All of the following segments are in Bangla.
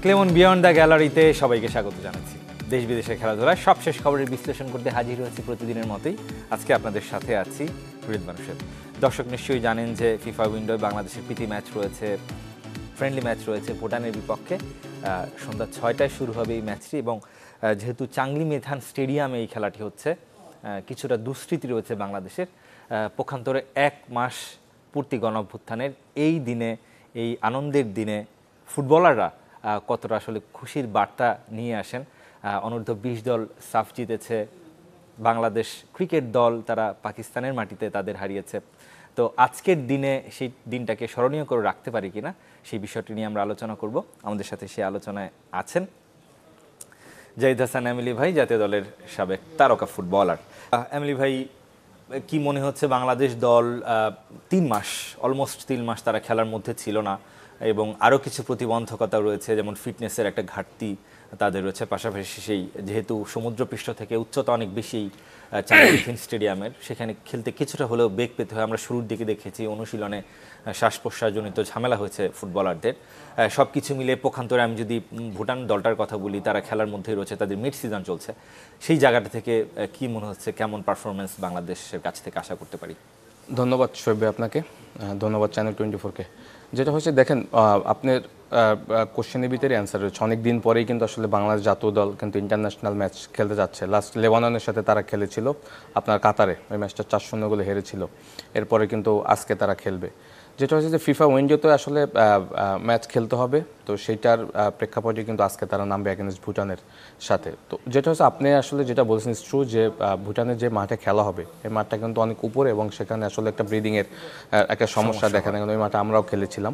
ক্লেমন বিয়ন্ড দ্য গ্যালারিতে সবাইকে স্বাগত জানাচ্ছি। দেশ বিদেশের খেলাধুলায় সবশেষ খবরের বিশ্লেষণ করতে হাজির হয়েছি প্রতিদিনের মতোই। আজকে আপনাদের সাথে আছি রিদওয়ান হোসেন। দর্শক নিশ্চয়ই জানেন যে ফিফা উইন্ডোয় বাংলাদেশের প্রীতি ম্যাচ রয়েছে, ফ্রেন্ডলি ম্যাচ রয়েছে ভুটানের বিপক্ষে। সন্ধ্যা 6টায় শুরু হবে এই ম্যাচটি এবং যেহেতু চাংলি মেধান স্টেডিয়ামে এই খেলাটি হচ্ছে, কিছুটা দুঃস্মৃতি রয়েছে বাংলাদেশের। পক্ষান্তরে 1 মাস পূর্তি গণঅভ্যুত্থানের এই দিনে, এই আনন্দের দিনে ফুটবলাররা কতটা আসলে খুশির বার্তা নিয়ে আসেন। অনূর্ধ্ব 20 দল সাফ জিতেছে, বাংলাদেশ ক্রিকেট দল তারা পাকিস্তানের মাটিতে তাদের হারিয়েছে। তো আজকের দিনে সেই দিনটাকে স্মরণীয় করে রাখতে পারি কিনা সেই বিষয়টি নিয়ে আমরা আলোচনা করব। আমাদের সাথে সেই আলোচনায় আছেন জাহিদ হাসান এমিলি ভাই, জাতীয় দলের সাবেক তারকা ফুটবলার। এমিলি ভাই, কি মনে হচ্ছে বাংলাদেশ দল 3 মাস, অলমোস্ট 3 মাস তারা খেলার মধ্যে ছিল না এবং আরও কিছু প্রতিবন্ধকতা রয়েছে, যেমন ফিটনেসের একটা ঘাটতি তাদের রয়েছে, পাশাপাশি সেই যেহেতু সমুদ্রপৃষ্ঠ থেকে উচ্চতা অনেক বেশি চাঁদিন স্টেডিয়ামের, সেখানে খেলতে কিছুটা হলেও বেগ পেতে হয়। আমরা শুরুর দিকে দেখেছি অনুশীলনে শ্বাস প্রশ্বাসজনিত ঝামেলা হয়েছে ফুটবলারদের। সব কিছু মিলে পক্ষান্তরে আমি যদি ভুটান দলটার কথা বলি, তারা খেলার মধ্যেই রয়েছে, তাদের মিড সিজন চলছে। সেই জায়গাটা থেকে কি মনে হচ্ছে, কেমন পারফরমেন্স বাংলাদেশের কাছ থেকে আশা করতে পারি? ধন্যবাদ শোয়েব আপনাকে, ধন্যবাদ চ্যানেল 24-কে। যেটা হচ্ছে দেখেন, আপনার কোশ্চেনের ভিতরে অ্যান্সার রয়েছে। অনেক দিন পরেই কিন্তু আসলে বাংলাদেশ জাতীয় দল কিন্তু ইন্টারন্যাশনাল ম্যাচ খেলতে যাচ্ছে। লাস্ট লেবাননের সাথে তারা খেলেছিল আপনার কাতারে, ওই ম্যাচটা 4-0 গোলে হেরেছিল। এরপরে কিন্তু আজকে তারা খেলবে। যেটা হচ্ছে যে ফিফা উইন্ডোতে আসলে ম্যাচ খেলতে হবে, তো সেইটার প্রেক্ষাপটে কিন্তু আজকে তারা নামবে অ্যাগেনস্ট ভুটানের সাথে। তো যেটা হচ্ছে আপনি আসলে যেটা বলছেন ট্রু, যে ভুটানের যে মাঠে খেলা হবে এই মাঠটা কিন্তু অনেক উপরে এবং সেখানে আসলে একটা ব্রিদিংয়ের একটা সমস্যা দেখা দেয়। ওই মাঠে আমরাও খেলেছিলাম।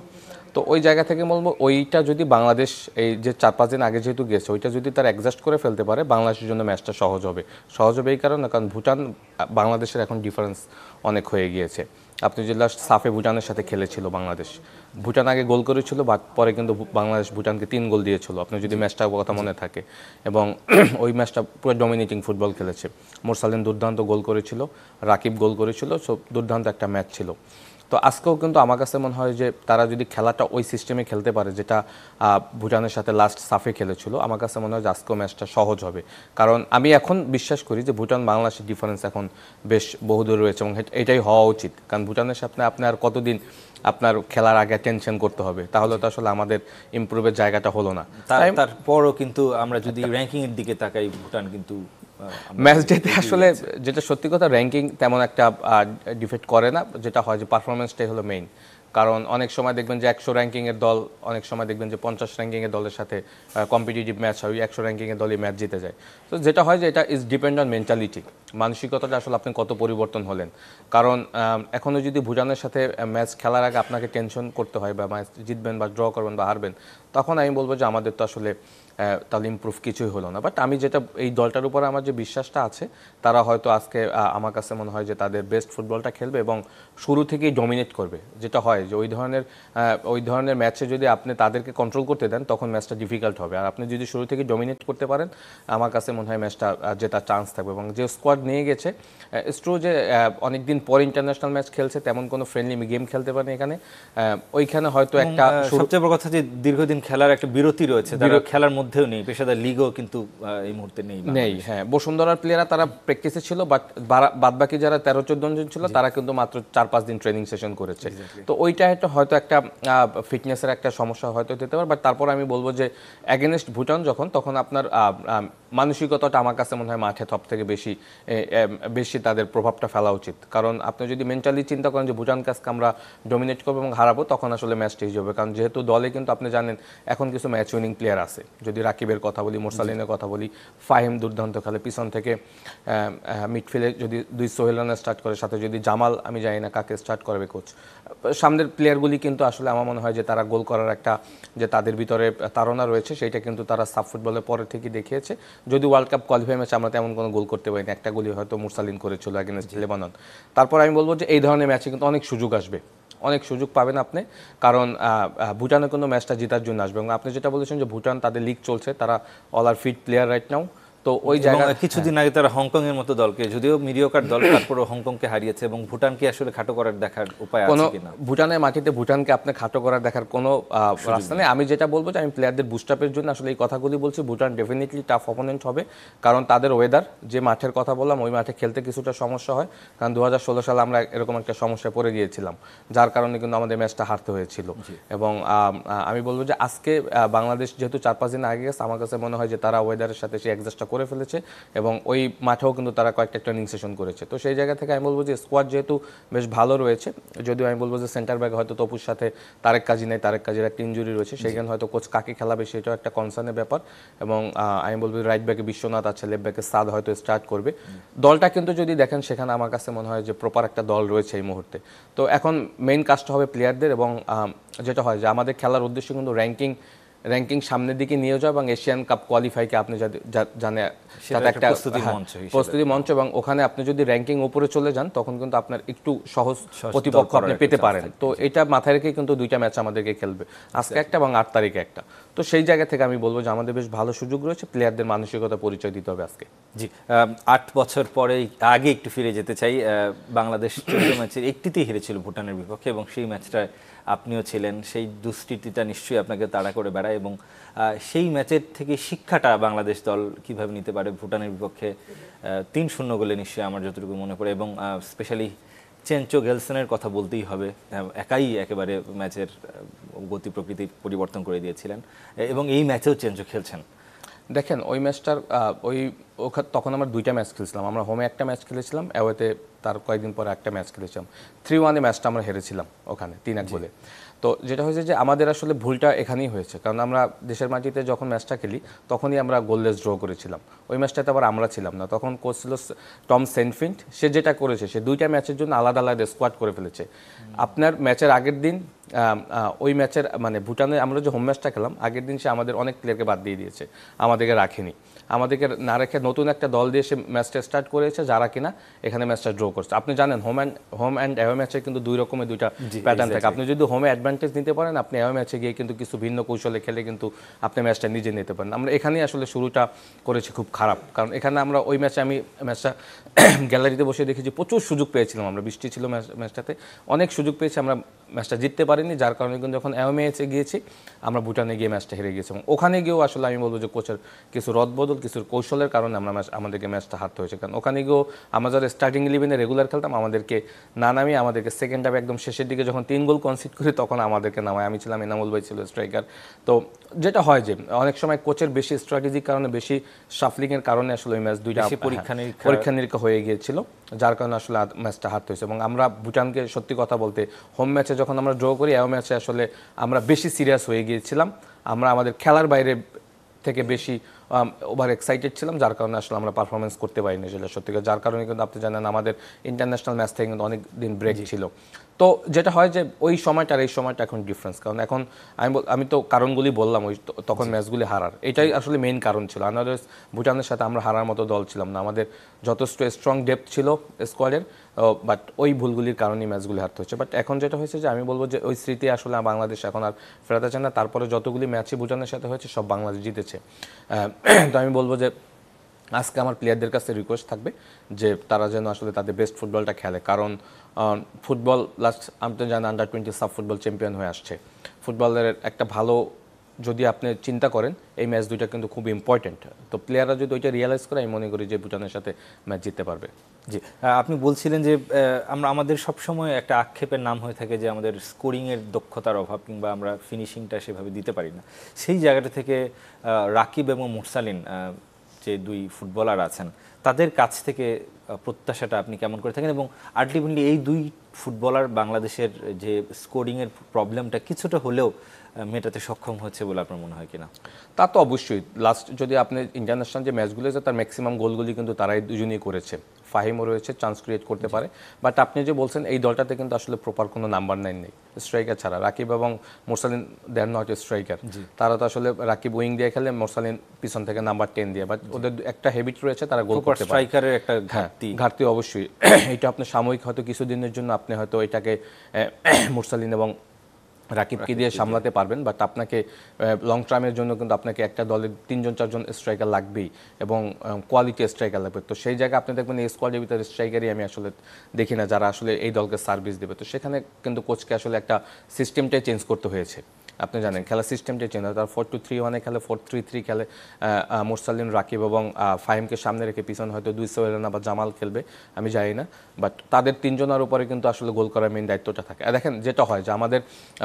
তো ওই জায়গা থেকে বলবো, ওইটা যদি বাংলাদেশ এই যে 4-5 দিন আগে যেহেতু গেছে, ওইটা যদি তারা অ্যাডজাস্ট করে ফেলতে পারে, বাংলাদেশের জন্য ম্যাচটা সহজ হবে এই কারণে, কারণ ভুটান বাংলাদেশের এখন ডিফারেন্স অনেক হয়ে গিয়েছে। আপনি যে লাস্ট সাফে ভুটানের সাথে খেলেছিল বাংলাদেশ, ভুটান আগে গোল করেছিল, বাট পরে কিন্তু বাংলাদেশ ভুটানকে 3 গোল দিয়েছিল, আপনি যদি ম্যাচটার কথা মনে থাকে। এবং ওই ম্যাচটা পুরো ডমিনেটিং ফুটবল খেলেছে। মোরসালিন দুর্দান্ত গোল করেছিল, রাকিব গোল করেছিল, সো দুর্দান্ত একটা ম্যাচ ছিল। তো আজকেও কিন্তু আমার কাছে মনে হয় যে তারা যদি খেলাটা ওই সিস্টেমে খেলতে পারে যেটা ভুটানের সাথে লাস্ট সাফে খেলেছিল, আমার কাছে মনে হয় যে আজকেও ম্যাচটা সহজ হবে। কারণ আমি এখন বিশ্বাস করি যে ভুটান বাংলাদেশের ডিফারেন্স এখন বেশ বহুদূর রয়েছে এবং এটাই হওয়া উচিত। কারণ ভুটানের সাথে আপনি আর কতদিন আপনার খেলার আগে টেনশন করতে হবে, তাহলে তো আসলে আমাদের ইমপ্রুভের জায়গাটা হলো না। তারপরও কিন্তু আমরা যদি র্যাঙ্কিংয়ের দিকে তাকাই, ভুটান কিন্তু ম্যাচ ডেতে আসলে যেটা সত্যি কথা, র্যাঙ্কিং তেমন একটা ডিফেক্ট করে না। যেটা হয় যে পারফরমেন্সটাই হলো মেইন। কারণ অনেক সময় দেখবেন যে 100 র্যাঙ্কিংয়ের দল, অনেক সময় দেখবেন যে 50 র্যাঙ্কিংয়ের দলের সাথে কম্পিটিটিভ ম্যাচ হয়, 100 র্যাঙ্কিংয়ের দলই ম্যাচ জিতে যায়। তো যেটা হয় যে এটা ইজ ডিপেন্ড অন মেন্টালিটি, মানসিকতাটা আসলে আপনি কত পরিবর্তন হলেন। কারণ এখনও যদি ভুটানের সাথে ম্যাচ খেলার আগে আপনাকে টেনশন করতে হয় বা ম্যাচ জিতবেন বা ড্র করবেন বা হারবেন, তখন আমি বলবো যে আমাদের তো আসলে তাহলে ইমপ্রুভ কিছুই হলো না। বাট আমি যেটা এই দলটার উপরে আমার যে বিশ্বাসটা আছে, তারা হয়তো আজকে আমার কাছে মনে হয় যে তাদের বেস্ট ফুটবলটা খেলবে এবং শুরু থেকেই ডমিনেট করবে। যেটা হয় যে ওই ধরনের ম্যাচে যদি আপনি তাদেরকে কন্ট্রোল করতে দেন, তখন ম্যাচটা ডিফিকাল্ট হবে। আর আপনি যদি শুরু থেকে ডমিনেট করতে পারেন, আমার কাছে মনে হয় ম্যাচটা জেতার চান্স থাকবে। এবং যে স্কোয়াড নিয়ে গেছে, ইটস ট্রু যে অনেকদিন পর ইন্টারন্যাশনাল ম্যাচ খেলছে, তেমন কোনো ফ্রেন্ডলি গেম খেলতে পারেন এখানে। ওইখানে হয়তো একটা সবচেয়ে বড় কথা যে দীর্ঘদিন খেলার একটা বিরতি রয়েছে, তারা খেলার মধ্যেও নেই, পেশাদার লিগও কিন্তু এই মুহূর্তে নেই। হ্যাঁ, বসুন্ধরার প্লেয়াররা তারা প্র্যাকটিসে ছিল, বাট বাদবাকি যারা 13-14 জন ছিল তারা কিন্তু মাত্র 4-5 দিন ট্রেনিং সেশন করেছে। তো ওইটা হয়তো একটা ফিটনেসের একটা সমস্যা হয়তো দিতে পারে। বাট তারপর আমি বলবো যে অ্যাগেনস্ট ভুটান তখন আপনার মানসিকতাটা আমার কাছে মনে হয় মাঠে সব থেকে বেশি তাদের প্রভাবটা ফেলা উচিত। কারণ আপনি যদি মেন্টালি চিন্তা করেন যে ভুটানকে আজকে আমরা ডমিনেট করবো এবং হারাবো, তখন আসলে ম্যাচটা ইজি হবে। কারণ যেহেতু দলে কিন্তু আপনি জানেন এখন কিছু ম্যাচ উইনিং প্লেয়ার আছে। যদি রাকিবের কথা বলি, মোরসালিনের কথা বলি, ফাহিম দুর্দান্ত খেলে, পিছন থেকে মিডফিল্ডে যদি 2 সোহেল রানা স্টার্ট করে, সাথে যদি জামাল, আমি জানি না কাকে স্টার্ট করবে কোচ। সামনের প্লেয়ারগুলি কিন্তু আসলে আমার মনে হয় যে তারা গোল করার একটা যে তাদের ভিতরে তাড়না রয়েছে, সেইটা কিন্তু তারা সাব ফুটবলের পরে থেকে দেখিয়েছে। যদি ওয়ার্ল্ড কাপ কোয়ালিফাই ম্যাচে আমরা তেমন কোনো গোল করতে পারিনি, একটা গোলই হয়তো মুরসালিন করেছিল অ্যাগেনস্ট লেবানন। তারপর আমি বলবো যে এই ধরনের ম্যাচে কিন্তু অনেক সুযোগ আসবে, অনেক সুযোগ পাবেন আপনি। কারণ ভুটানের কিন্তু ম্যাচটা জেতার জন্য আসবে। এবং আপনি যেটা বলেছেন যে ভুটান তাদের লিগ চলছে, তারা অল আর ফিট প্লেয়ার রাইট নাও। তো ওই জায়গা কিছুদিন আগে তারা হংকং এর মতো দলকে, যদিও মিডিওকার দল, তারপরে হংকংকে হারিয়েছে, এবং ভুটানকে আসলে খাটো করার দেখার উপায় আছে কিনা? ভুটানের মাটিতে ভুটানকে আপনি খাটো করার দেখার কোনো রাস্তা নেই। আমি যেটা বলবো যে আমি প্লেয়ারদের বুস্টআপের জন্য আসলে এই কথাগুলি বলছি। ভুটান ডেফিনেটলি টাফ অপোনেন্ট হবে, কারণ তাদের ওয়েদার, যে মাঠের কথা বললাম ওই মাঠে খেলতে কিছুটা সমস্যা হয়, কারণ 2016 সালে আমরা এরকম একটা সমস্যায় পড়ে গিয়েছিলাম, যার কারণে কিন্তু আমাদের ম্যাচটা হারতে হয়েছিল। এবং আমি বলবো যে আজকে বাংলাদেশ যেহেতু 4-5 দিন আগে গেছে, আমার কাছে মনে হয় যে তারা ওয়েদারের সাথে সেই অ্যাডজাস্টটা করে ফেলেছে, এবং ওই মাঠেও কিন্তু তারা কয়েকটা ট্রেনিং সেশন করেছে। তো সেই জায়গা থেকে আমি বলবো যে স্কোয়াড যেহেতু বেশ ভালো রয়েছে, যদিও আমি বলবো যে সেন্টার ব্যাকে হয়তো তপুর সাথে তারেক কাজী নেই, তারেক কাজীর একটা ইনজুরি রয়েছে, সেইখানে হয়তো কোচ কাকে খেলাবে সেটাও একটা কনসার্নের ব্যাপার। এবং আমি বলবো রাইট ব্যাকে বিশ্বনাথ আছে, লেফট ব্যাকে সাদ হয়তো স্টার্ট করবে। দলটা কিন্তু যদি দেখেন সেখানে আমার কাছে মনে হয় যে প্রপার একটা দল রয়েছে এই মুহূর্তে। তো এখন মেইন কাজটা হবে প্লেয়ারদের, এবং যেটা হয় যে আমাদের খেলার উদ্দেশ্য কিন্তু র্যাঙ্কিং সামনের দিকে নিয়ে যাওয়া, এবং এশিয়ান কাপ কোয়ালিফাইকে আপনি জানে সেটা একটা প্রস্তুতি মঞ্চ, এবং ওখানে আপনি যদি র্যাঙ্কিং উপরে চলে যান তখন কিন্তু আপনার একটু সহজ প্রতিপক্ষ আপনি পেতে পারেন। তো এটা মাথায় রেখে কিন্তু দুইটা ম্যাচ আমাদেরকে খেলবে, আজকে একটা এবং 8 তারিখে একটা। তো সেই জায়গা থেকে আমি বলবো যে আমাদের বেশ ভালো সুযোগ রয়েছে, প্লেয়ারদের মানসিকতা পরিচয় দিতে হবে আজকে। জি, 8 বছর পরে আগে একটু ফিরে যেতে চাই। বাংলাদেশ 14 ম্যাচের একটিতেই হেরেছিল ভুটানের বিপক্ষে, এবং সেই ম্যাচটায় আপনিও ছিলেন। সেই দুঃস্মৃতিটা নিশ্চয়ই আপনাকে তাড়া করে বেড়ায়, এবং সেই ম্যাচের থেকে শিক্ষাটা বাংলাদেশ দল কিভাবে নিতে পারে ভুটানের বিপক্ষে 3-0 গোলে নিশ্চয়ই আমার যতটুকু মনে পড়ে, এবং স্পেশালি চেনচো গেলসনের কথা বলতেই হবে। একাই একেবারে ম্যাচের গতি প্রকৃতি পরিবর্তন করে দিয়েছিলেন, এবং এই ম্যাচেও চেনচো খেলছেন। দেখেন ওই ম্যাচটার তখন আমরা 2টা ম্যাচ খেলেছিলাম। আমরা হোমে একটা ম্যাচ খেলেছিলাম, অ্যাওয়েতে তার কয়েকদিন পরে একটা ম্যাচ খেলেছিলাম। 3-1 ম্যাচটা আমরা হেরেছিলাম ওখানে 3-1 গোলে। তো যেটা হয়েছে যে আমাদের আসলে ভুলটা এখানেই হয়েছে, কারণ আমরা দেশের মাটিতে যখন ম্যাচটা খেলি তখনই আমরা গোললেস ড্র করেছিলাম। ওই ম্যাচটাতে আবার আমরা ছিলাম না, তখন কোচ ছিল টম সেন্টফিল্ড। সে যেটা করেছে, সে 2টা ম্যাচের জন্য আলাদা আলাদা স্কোয়াড করে ফেলেছে। আপনার ম্যাচের আগের দিন ওই ম্যাচের মানে ভুটানে আমরা যে হোম ম্যাচটা খেলাম, আগের দিন সে আমাদের অনেক প্লেয়ারকে বাদ দিয়ে দিয়েছে, আমাদেরকে রাখেনি। আমাদেরকে না রেখে নতুন একটা দল দিয়ে সে ম্যাচটা স্টার্ট করেছে, যারা কিনা এখানে ম্যাচটা ড্র করছে। আপনি জানেন হোম অ্যান্ড অ্যাওয়ে ম্যাচে কিন্তু 2 রকমের 2টা প্যাটার্ন থাকে। আপনি যদি হোমে অ্যাডভান্টেজ নিতে পারেন, আপনি অ্যাওয়ে ম্যাচে গিয়ে কিন্তু কিছু ভিন্ন কৌশলে খেলে কিন্তু আপনি ম্যাচটা নিজে নিতে পারেন। আমরা এখানেই আসলে শুরুটা করেছি খুব খারাপ, কারণ এখানে আমরা ওই ম্যাচে আমি ম্যাচটা গ্যালারিতে বসে দেখেছি, প্রচুর সুযোগ পেয়েছিলাম আমরা, বৃষ্টি ছিল ম্যাচটাতে, অনেক সুযোগ পেয়েছি, আমরা ম্যাচটা জিততে পারিনি। যার কারণে কিন্তু যখন অ্যাওয়ে ম্যাচে গিয়েছি আমরা ভুটানে গিয়ে ম্যাচটা হেরে গেছি, এবং ওখানে গিয়েও আসলে আমি বলবো যে কোচের কিছু রদবদল, কিছু কৌশলের কারণে আমাদেরকে ম্যাচটা হারতে হয়েছে। কারণ ওখানে গিয়েও আমরা যারা স্টার্টিং 11-এ রেগুলার খেলতাম, আমাদেরকে না নামিয়ে আমাদেরকে সেকেন্ড হাফে একদম শেষের দিকে যখন 3 গোল কনসিড করি তখন আমাদেরকে নামায়। আমি ছিলাম, এনামুল ভাই ছিল স্ট্রাইকার। তো যেটা হয় যে অনেক সময় কোচের বেশি স্ট্র্যাটেজির কারণে, বেশি শাফলিংয়ের কারণে আসলে ওই ম্যাচ 2টা পরীক্ষা নিরীক্ষা হয়ে গিয়েছিল, যার কারণে আসলে ম্যাচটা হারতে হয়েছে। এবং আমরা ভুটানকে সত্যি কথা বলতে হোম ম্যাচে যখন আমরা ড্র করি, অ্যাওয়ে ম্যাচে আসলে আমরা বেশি সিরিয়াস হয়ে গিয়েছিলাম, আমরা আমাদের খেলার বাইরে থেকে বেশি ওভার এক্সাইটেড ছিলাম, যার কারণে আসলে আমরা পারফরমেন্স করতে পারিনি সেটা সত্যিকার। যার কারণে কিন্তু আপনি জানেন আমাদের ইন্টারন্যাশনাল ম্যাচ থেকে কিন্তু অনেক দিন ব্রেক ছিল। তো যেটা হয় যে ওই সময়টা আর এই সময়টা এখন ডিফারেন্স, কারণ এখন আমি তো কারণগুলি বললাম, ওই তখন ম্যাচগুলি হারার এটাই আসলে মেইন কারণ ছিল। আদারওয়াইজ ভুটানের সাথে আমরা হারার মতো দল ছিলাম না, আমাদের যথেষ্ট স্ট্রং ডেপথ ছিল স্কোয়াডের, বাট ওই ভুলগুলির কারণেই ম্যাচগুলি হারতে হচ্ছে। বাট এখন যেটা হয়েছে যে আমি বলবো যে ওই স্মৃতি আসলে বাংলাদেশ এখন আর ফেরাতে চায় না। তারপরে যতগুলি ম্যাচই ভুটানের সাথে হয়েছে সব বাংলাদেশ জিতেছে। তো আমি বলবো যে আজকে আমার প্লেয়ারদের কাছে রিকোয়েস্ট থাকবে যে তারা যেন আসলে তাদের বেস্ট ফুটবলটা খেলে, কারণ ফুটবল লাস্ট আপনি জানেন আন্ডার-20 সাব ফুটবল চ্যাম্পিয়ন হয়ে আসছে। ফুটবলের একটা ভালো যদি আপনি চিন্তা করেন, এই ম্যাচ 2টা কিন্তু খুব ইম্পর্টেন্ট। তো প্লেয়াররা যদি ওইটা রিয়েলাইজ করে, আমি মনে করি যে ভুটানের সাথে ম্যাচ জিততে পারবে। জি, আপনি বলছিলেন যে আমাদের সবসময় একটা আক্ষেপের নাম হয়ে থাকে যে আমাদের স্কোরিংয়ের দক্ষতার অভাব, কিংবা আমরা ফিনিশিংটা সেভাবে দিতে পারি না। সেই জায়গাটা থেকে রাকিব এবং মুরসালিন যে 2 ফুটবলার আছেন, তাদের কাছ থেকে প্রত্যাশাটা আপনি কেমন করে থাকেন, এবং আলটিমেটলি এই 2 ফুটবলার বাংলাদেশের যে স্কোরিংয়ের প্রবলেমটা কিছুটা হলেও মেটাতে সক্ষম হচ্ছে বলে আপনার মনে হয় কিনা? তা তো অবশ্যই। লাস্ট যদি আপনি ইন্টারন্যাশনাল যে ম্যাচগুলো আছে তার ম্যাক্সিমাম গোলগুলি কিন্তু তারাই দুজনেই করেছে। ফাহিমও রয়েছে, চান্স ক্রিয়েট করতে পারে, বাট আপনি যে বলছেন এই দলটাতে কিন্তু আসলে প্রপার কোনো নাম্বার 9 নেই স্ট্রাইকার ছাড়া। রাকিব এবং মুরসালিন দে আর নট স্ট্রাইকার, তারা তো আসলে রাকিব উইং দিয়ে খেলে, মুরসালিন পিছন থেকে নাম্বার 10 দিয়ে, বাট ওদের একটা হ্যাবিট রয়েছে, তারা গোল করতে পারে। স্ট্রাইকারের একটা ঘাটতি অবশ্যই। এটা আপনি সাময়িক হয়তো কিছুদিনের জন্য আপনি হয়তো এটাকে মুরসালিন এবং রাকিবকে দিয়ে সামলাতে পারবেন, বাট আপনাকে লং টার্মের জন্য কিন্তু আপনাকে একটা দলের 3-4জন স্ট্রাইকার লাগবেই এবং কোয়ালিটি স্ট্রাইকার লাগবে। তো সেই জায়গায় আপনি দেখবেন এই স্কোয়াডের ভিতরে স্ট্রাইকারই আমি আসলে দেখি না যারা আসলে এই দলকে সার্ভিস দেবে। তো সেখানে কিন্তু কোচকে আসলে একটা সিস্টেমটাই চেঞ্জ করতে হয়েছে। আপনি জানেন খেলার সিস্টেমটাই চেঞ্জ হয়, তার 4-2-3-1 খেলে 4-3-3 খেলে। মোরসালিন, রাকিব এবং ফাহিমকে সামনে রেখে পিছনে হয়তো সোহেল বা জামাল খেলবে, আমি জানি না। বাট তাদের 3জনের উপরে কিন্তু আসলে গোল করার মেইন দায়িত্বটা থাকে। আর দেখেন যেটা হয় যে আমাদের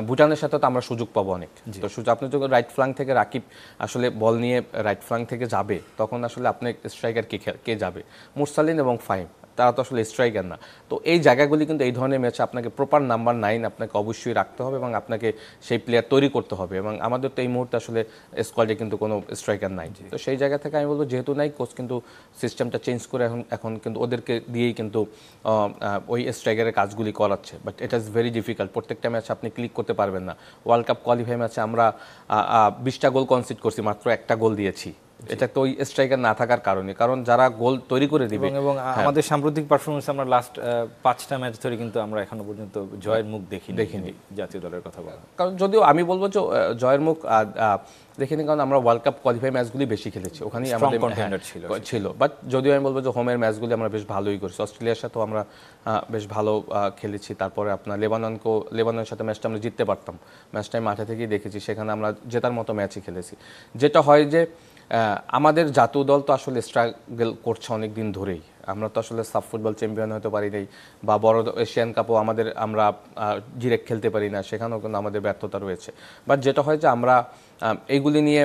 ভুটানের সাথে তো আমরা সুযোগ পাবো অনেক। তো আপনি যখন রাইট ফ্ল্যাঙ্ক থেকে রাকিব আসলে বল নিয়ে রাইট ফ্ল্যাঙ্ক থেকে যাবে, তখন আসলে আপনি স্ট্রাইকার কে যাবে? মুরসালিন এবং ফাহিম, তারা তো আসলে স্ট্রাইকার না। তো এই জায়গাগুলি কিন্তু এই ধরনের ম্যাচে আপনাকে প্রপার নাম্বার 9 আপনাকে অবশ্যই রাখতে হবে এবং আপনাকে সেই প্লেয়ার তৈরি করতে হবে। এবং আমাদের তো এই মুহূর্তে আসলে স্কোয়াডে কিন্তু কোনো স্ট্রাইকার নাই। তো সেই জায়গা থেকে আমি বলবো যেহেতু নাই, কোচ কিন্তু সিস্টেমটা চেঞ্জ করে এখন কিন্তু ওদেরকে দিয়েই কিন্তু ওই স্ট্রাইকারের কাজগুলি করাচ্ছে। বাট এটা ইজ ভেরি ডিফিকাল্ট। প্রত্যেকটা ম্যাচ আপনি ক্লিক করতে পারবেন না। ওয়ার্ল্ড কাপ কোয়ালিফাই ম্যাচে আমরা 20টা গোল কনসিড করছি, মাত্র একটা গোল দিয়েছি। এটা তো ওই স্ট্রাইকার না থাকার কারণে, কারণ যারা গোল তৈরি করে দিবে। এবং আমাদের সাম্প্রতিক পারফরমেন্স আমরা লাস্ট 5টা ম্যাচ ধরে কিন্তু আমরা এখনো পর্যন্ত জয়ের মুখ দেখিনি জাতীয় দলের কথা বলা। কারণ যদিও আমি বলবো যে জয়ের মুখ দেখিনি, কারণ আমরা ওয়ার্ল্ড কাপ কোয়ালিফাই ম্যাচগুলি বেশি খেলেছি, ওখানেই আমাদের ছিল। বাট যদিও আমি বলবো যে হোমের ম্যাচগুলি আমরা বেশ ভালোই করেছি। অস্ট্রেলিয়ার সাথেও আমরা বেশ ভালো খেলেছি। তারপরে আপনার লেবাননের সাথে ম্যাচটা আমরা জিততে পারতাম, ম্যাচটা আমি মাঠে থেকেই দেখেছি, সেখানে আমরা জেতার মতো ম্যাচই খেলেছি। যেটা হয় যে আমাদের জাতীয় দল তো আসলে স্ট্রাগল করছে অনেক দিন ধরেই। আমরা তো আসলে সাব ফুটবল চ্যাম্পিয়ন হতে পারি নাই, বা বড় এশিয়ান কাপও আমরা ডিরেক্ট খেলতে পারি না, সেখানেও কিন্তু আমাদের ব্যর্থতা রয়েছে। বাট যেটা হয় যে আমরা এইগুলি নিয়ে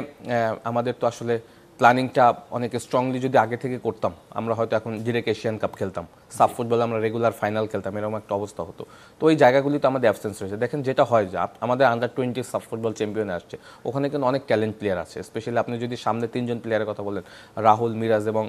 আমাদের তো আসলে প্ল্যানিংটা অনেক স্ট্রংলি যদি আগে থেকে করতাম, আমরা হয়তো এখন ডিরেক্ট এশিয়ান কাপ খেলতাম, সাব ফুটবলে আমরা রেগুলার ফাইনাল খেলতাম, এরকম একটা অবস্থা হতো। তো ওই জায়গাগুলিতে আমাদের অ্যাবসেন্স রয়েছে। দেখেন যেটা হয় যে আমাদের আন্ডার-20 সাব ফুটবল চ্যাম্পিয়নে আসছে, ওখানে কিন্তু অনেক ট্যালেন্ট প্লেয়ার আছে। স্পেশালি আপনি যদি সামনে 3জন প্লেয়ারের কথা বলেন, রাহুল, মিরাজ এবং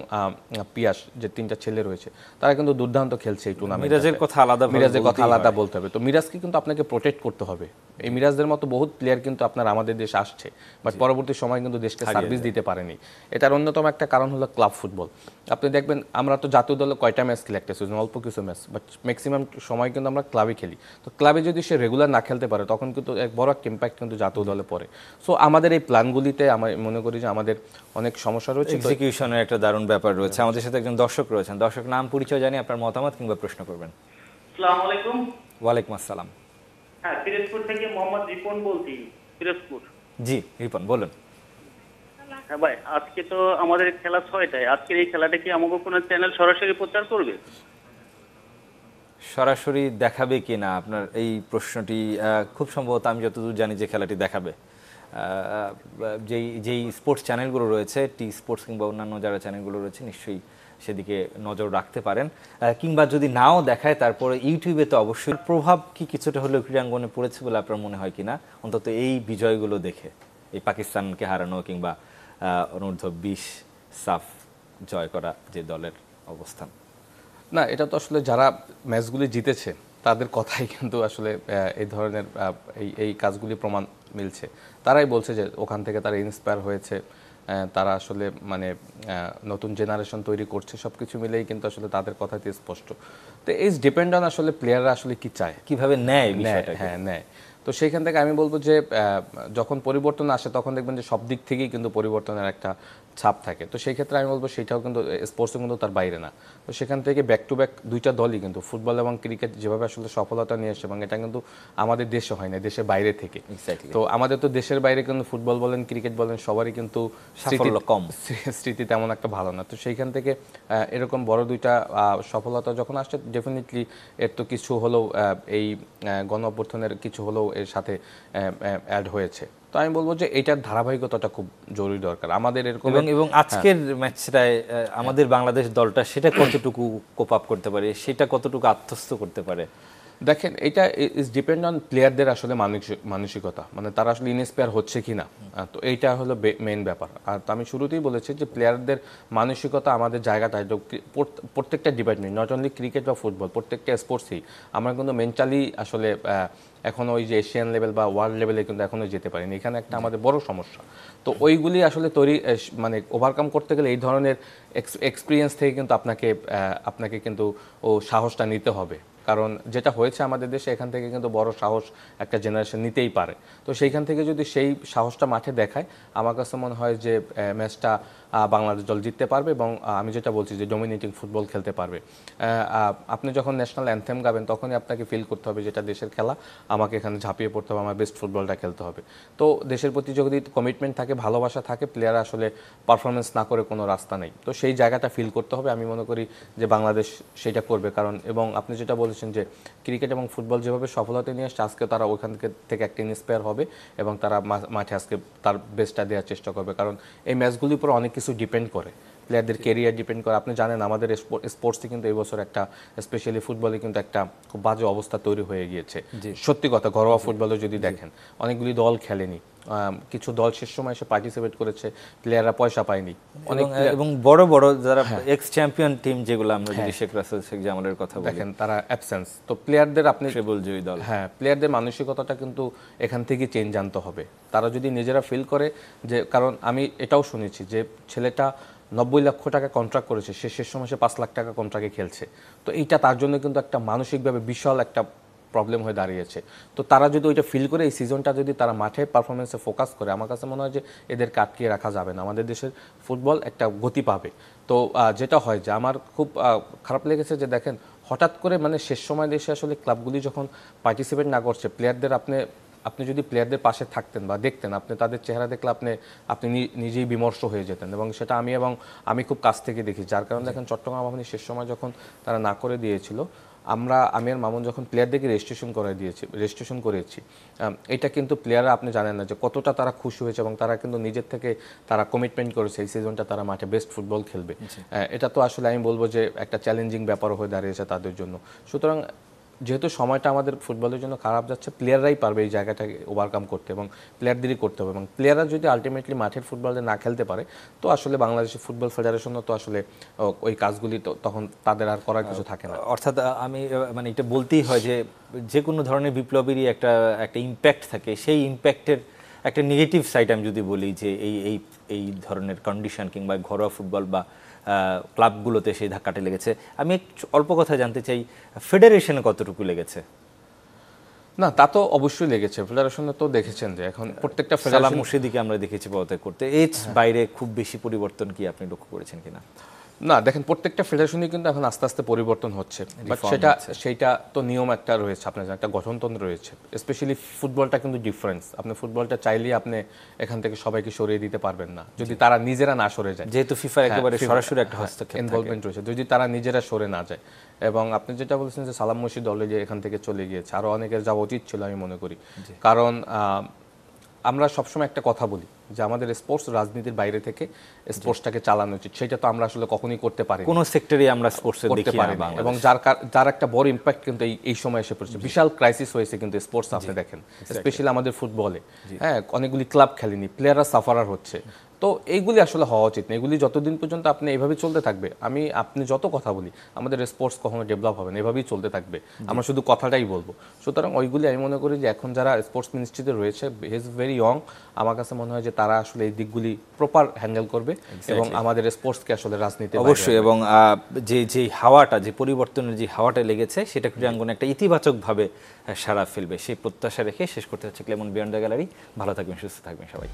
পিয়াস, যে 3টা ছেলে রয়েছে, তারা কিন্তু দুর্দান্ত খেলছে এই টুর্নামেন্টে। মিরাজের কথা আলাদা বলতে হবে। তো মিরাজকে কিন্তু আপনাকে প্রোটেক্ট করতে হবে। এই মিরাজদের মতো বহুত প্লেয়ার কিন্তু আপনার আমাদের দেশে আসছে, বাট পরবর্তী সময় কিন্তু দেশকে সার্ভিস দিতে পারেনি। এটার অন্যতম একটা কারণ হলো ক্লাব ফুটবল। আপনি দেখবেন আমরা তো জাতীয় দলে কয়টা ম্যাচ খেলি একটা সিজন, অল্প কিছু ম্যাচ, বাট ম্যাক্সিমাম সময় কিন্তু আমরা ক্লাবে খেলি। তো ক্লাবে যদি সে রেগুলার না খেলতে পারে, তখন কিন্তু এক বড় একটা ইম্প্যাক্ট কিন্তু জাতীয় দলে পড়ে। সো আমাদের এই প্ল্যানগুলিতে আমি মনে করি যে আমাদের অনেক সমস্যা রয়েছে। এক্সিকিউশনের একটা দারুণ ব্যাপার রয়েছে। আমাদের সাথে একজন দর্শক রয়েছেন। দর্শক নাম পরিচয় জানিয়ে আপনার মতামত কিংবা প্রশ্ন করবেন। আসসালামু আলাইকুম। ওয়ালাইকুম আসসালাম। হ্যাঁ, পিরোজপুর থেকে মোহাম্মদ রিপন বলছি, পিরোজপুর। জি রিপন বলুন। হ্যাঁ ভাই, আজকে তো আমাদের খেলা 6টায়। আজকের এই খেলাটা কি আমাকে কোনো চ্যানেল সরাসরি প্রচার করবে? সরাসরি দেখাবে কি না আপনার এই প্রশ্নটি খুব সম্ভবত, আমি যতদূর জানি যে খেলাটি দেখাবে। যেই স্পোর্টস চ্যানেলগুলো রয়েছে, টি স্পোর্টস কিংবা অন্যান্য যারা চ্যানেলগুলো রয়েছে, নিশ্চয়ই সেদিকে নজর রাখতে পারেন। কিংবা যদি নাও দেখায়, তারপরে ইউটিউবে তো অবশ্যই প্রভাব কি কিছুটা হলেও ক্রীড়াঙ্গনে পড়েছে বলে আপনার মনে হয় কিনা, অন্তত এই বিজয়গুলো দেখে, এই পাকিস্তানকে হারানো কিংবা অনূর্ধ্ব 20 সাফ জয় করা যে দলের অবস্থান? না, এটা তো আসলে যারা ম্যাচগুলি জিতেছে তাদের কথাই কিন্তু আসলে এই ধরনের এই কাজগুলি প্রমাণ মিলছে। তারাই বলছে যে ওখান থেকে তারা ইন্সপায়ার হয়েছে, তারা আসলে মানে নতুন জেনারেশন তৈরি করছে। সব কিছু মিলেই কিন্তু আসলে তাদের কথাতে স্পষ্ট। তো এই ডিপেন্ড অন আসলে প্লেয়াররা আসলে কি চায়, কিভাবে নেয়। হ্যাঁ নেয়। তো সেইখান থেকে আমি বলবো যে যখন পরিবর্তন আসে, তখন দেখবেন যে সব দিক থেকেই কিন্তু পরিবর্তনের একটা ছাপ থাকে। তো সেই ক্ষেত্রে আমি বলবো সেটাও কিন্তু স্পোর্টসও কিন্তু তার বাইরে না। তো সেখান থেকে ব্যাক টু ব্যাক দুইটা দলই কিন্তু ফুটবল এবং ক্রিকেট যেভাবে আসলে সফলতা নিয়ে আসছে, এবং এটা কিন্তু আমাদের দেশে হয় না, দেশের বাইরে থেকে। তো আমাদের তো দেশের বাইরে কিন্তু ফুটবল বলেন, ক্রিকেট বলেন, সবারই কিন্তু স্মৃতি তেমন একটা ভালো না। তো সেইখান থেকে এরকম বড় দুইটা সফলতা যখন আসছে, ডেফিনেটলি এর তো কিছু হলেও এই গণ অভ্যুত্থানের কিছু হলেও এর সাথে অ্যাড হয়েছে। তো আমি বলবো যে এটার ধারাবাহিকতাটা খুব জরুরি দরকার আমাদের এরকম। এবং আজকের ম্যাচটায় আমাদের বাংলাদেশ দলটা সেটা কতটুকু কোপ আপ করতে পারে, সেটা কতটুকু আত্মস্থ করতে পারে? দেখেন, এটা ইজ ডিপেন্ড অন প্লেয়ারদের আসলে মানসিকতা, মানে তারা আসলে ইনস্পায়ার হচ্ছে কি না। তো এইটা হলো মেইন ব্যাপার। আর তো আমি শুরুতেই বলেছি যে প্লেয়ারদের মানসিকতা আমাদের জায়গাটা, প্রত্যেকটা ডিপার্টমেন্ট, নট অনলি ক্রিকেট বা ফুটবল, প্রত্যেকটা স্পোর্টসই আমরা কিন্তু মেন্টালি আসলে এখন ওই যে এশিয়ান লেভেল বা ওয়ার্ল্ড লেভেলে কিন্তু এখনো যেতে পারিনি। এখানে একটা আমাদের বড় সমস্যা। তো ওইগুলি আসলে মানে ওভারকাম করতে গেলে এই ধরনের এক্সপিরিয়েন্স থেকে কিন্তু আপনাকে কিন্তু ও সাহসটা নিতে হবে। কারণ যেটা হয়েছে আমাদের দেশে, এখান থেকে কিন্তু বড় সাহস একটা জেনারেশন নিতেই পারে। তো সেইখান থেকে যদি সেই সাহসটা মাঠে দেখায়, আমার কাছে মনে হয় যে ম্যাচটা বাংলাদেশ দল জিততে পারবে এবং আমি যেটা বলছি যে ডমিনেটিং ফুটবল খেলতে পারবে। আপনি যখন ন্যাশনাল অ্যানথেম গাবেন তখনই আপনাকে ফিল করতে হবে যেটা দেশের খেলা, আমাকে এখানে ঝাঁপিয়ে পড়তে হবে, আমার বেস্ট ফুটবলটা খেলতে হবে। তো দেশের প্রতি যদি কমিটমেন্ট থাকে, ভালোবাসা থাকে, প্লেয়ার আসলে পারফরমেন্স না করে কোনো রাস্তা নেই। তো সেই জায়গাটা ফিল করতে হবে। আমি মনে করি যে বাংলাদেশ সেটা করবে, কারণ এবং আপনি যেটা বলেছেন যে ক্রিকেট এবং ফুটবল যেভাবে সফলতা নিয়ে আসছে, আজকে তারা ওইখান থেকে একটা ইন্সপায়ার হবে এবং তারা মাঠে আজকে তার বেস্টটা দেওয়ার চেষ্টা করবে। কারণ এই ম্যাচগুলির উপর অনেক কিছু ডিপেন্ড করে, প্লেয়ারদের কেরিয়ার ডিপেন্ড করে। আপনি জানেন আমাদের স্পোর্টসে কিন্তু এই বছর একটা, স্পেশালি ফুটবলে কিন্তু একটা খুব বাজে অবস্থা তৈরি হয়ে গিয়েছে। সত্যি কথা, ঘরোয়া ফুটবলে যদি দেখেন অনেকগুলি দল খেলেনি, কিছু দল শেষ সময় এসে পার্টিসিপেট করেছে, প্লেয়াররা পয়সা পায়নি এবং বড় বড় যারা এক্স চ্যাম্পিয়ন টিম যেগুলো আমরা যদি শেখ রাসেল, শেখ জামালের কথা বলি, দেখেন তারা অ্যাবসেন্স। তো প্লেয়ারদের আপনি ট্রেবল জয়ী দল, হ্যাঁ, প্লেয়ারদের মানসিকতাটা কিন্তু এখান থেকে চেঞ্জ আনতে হবে। তারা যদি নিজেরা ফিল করে যে, কারণ আমি এটাও শুনেছি যে ছেলেটা 90 লক্ষ টাকা কন্ট্রাক্ট করেছে, সে শেষ সময় 5 লাখ টাকা কন্ট্রাক্টে খেলছে। তো এইটা তার জন্য কিন্তু একটা মানসিকভাবে বিশাল একটা প্রবলেম হয়ে দাঁড়িয়েছে। তো তারা যদি ওইটা ফিল করে এই সিজনটা যদি তারা মাঠে পারফরমেন্সে ফোকাস করে, আমার কাছে মনে হয় যে এদেরকে আটকিয়ে রাখা যাবে না, আমাদের দেশের ফুটবল একটা গতি পাবে। তো যেটা হয় যে আমার খুব খারাপ লেগেছে যে দেখেন হঠাৎ করে মানে শেষ সময় দেশে আসলে ক্লাবগুলি যখন পার্টিসিপেট না করছে, প্লেয়ারদের আপনি যদি প্লেয়ারদের পাশে থাকতেন বা দেখতেন, আপনি তাদের চেহারা দেখলে আপনি নিজেই বিমর্ষ হয়ে যেতেন। এবং সেটা আমি খুব কাছ থেকে দেখি, যার কারণে দেখেন চট্টগ্রাম আবাহনী শেষ সময় যখন তারা না করে দিয়েছিল, আমি আর মামুন যখন প্লেয়ারদেরকে রেজিস্ট্রেশন করেছি, এটা কিন্তু প্লেয়াররা আপনি জানেন না যে কতটা তারা খুশি হয়েছে এবং তারা কিন্তু নিজের থেকে তারা কমিটমেন্ট করেছে এই সিজনটা তারা মাঠে বেস্ট ফুটবল খেলবে। এটা তো আসলে আমি বলবো যে একটা চ্যালেঞ্জিং ব্যাপার হয়ে দাঁড়িয়েছে তাদের জন্য। সুতরাং যেহেতু সময়টা আমাদের ফুটবলের জন্য খারাপ যাচ্ছে, প্লেয়াররাই পারবে এই জায়গাটাকে ওভারকাম করতে এবং প্লেয়ারদেরই করতে হবে। এবং প্লেয়াররা যদি আলটিমেটলি মাঠের ফুটবলে না খেলতে পারে, তো আসলে বাংলাদেশের ফুটবল ফেডারেশনও তো আসলে ওই কাজগুলি তখন তাদের আর করার কিছু থাকে না। অর্থাৎ আমি মানে এটা বলতেই হয় যে কোনো ধরনের বিপ্লবেরই একটা ইম্প্যাক্ট থাকে, সেই ইম্প্যাক্টের একটা নেগেটিভ সাইড আমি যদি বলি যে এই ধরনের কন্ডিশন কিংবা ঘরোয়া ফুটবল বা ক্লাবগুলোতে সেই ধাক্কাটা লেগেছে। আমি অল্প কথা জানতে চাই, ফেডারেশনে কতটুকু লেগেছে? না, তা তো অবশ্যই লেগেছে। ফেডারেশনে তো দেখেছেন যে এখন প্রত্যেকটা সালাম মুর্শিদিকে আমরা দেখেছি পদত্যাগ করতে, এর বাইরে খুব বেশি পরিবর্তন কি আপনি লক্ষ্য করেছেন কিনা? না, দেখেন প্রত্যেকটা ফেডারেশনই কিন্তু এখন আস্তে আস্তে পরিবর্তন হচ্ছে, বাট সেইটা তো নিয়ম একটা রয়েছে, আপনার একটা গঠনতন্ত্র রয়েছে। স্পেশালি ফুটবলটা কিন্তু ডিফারেন্স, আপনি ফুটবলটা চাইলেই আপনি এখান থেকে সবাইকে সরিয়ে দিতে পারবেন না যদি তারা নিজেরা না সরে যায়, যেহেতু ফিফার একেবারে সরাসরি একটা হস্তক্ষেপ ইনভলভমেন্ট রয়েছে, যদি তারা নিজেরা সরে না যায়। এবং আপনি যেটা বলেছেন যে সালাম মুর্শিদ দলে যে এখান থেকে চলে গিয়েছে, আরও অনেকের যাওয়া উচিত ছিল আমি মনে করি। কারণ আমরা সবসময় একটা কথা বলি যে আমাদের স্পোর্টস রাজনীতির বাইরে থেকে স্পোর্টসটাকে চালানো উচিত, সেটা তো আমরা আসলে কখনোই করতে পারি কোনো সেক্টরে আমরা স্পোর্টসে দেখি না। এবং যার একটা বড় ইম্প্যাক্ট কিন্তু এই সময় এসে পড়েছে, বিশাল ক্রাইসিস হয়েছে কিন্তু স্পোর্টস আপনি দেখেন, স্পেশালি আমাদের ফুটবলে। হ্যাঁ, অনেকগুলি ক্লাব খেলেনি, প্লেয়াররা সাফারার হচ্ছে। তো এইগুলি আসলে হওয়া উচিত না, এগুলি যতদিন পর্যন্ত আপনি এইভাবে চলতে থাকবে, আপনি যত কথা বলি আমাদের স্পোর্টস কখনো ডেভেলপ হবে না, এভাবেই চলতে থাকবে, আমরা শুধু কথাটাই বলবো। সুতরাং ওইগুলি আমি মনে করি যে এখন যারা স্পোর্টস মিনিস্ট্রিতে রয়েছে, হি ইজ ভেরি ইয়ং, আমার কাছে মনে হয় যে তারা আসলে এই দিকগুলি প্রপার হ্যান্ডেল করবে এবং আমাদের স্পোর্টসকে আসলে রাজনীতি অবশ্যই। এবং যে হাওয়াটা, যে পরিবর্তনের যে হাওয়াটা লেগেছে, সেটা ক্রীড়াঙ্গনে একটা ইতিবাচকভাবে সাড়া ফেলবে, সেই প্রত্যাশা রেখে শেষ করতে হচ্ছে ক্লেমন বিয়ন্ড দ্য গ্যালারি। ভালো থাকবেন, সুস্থ থাকবেন সবাই।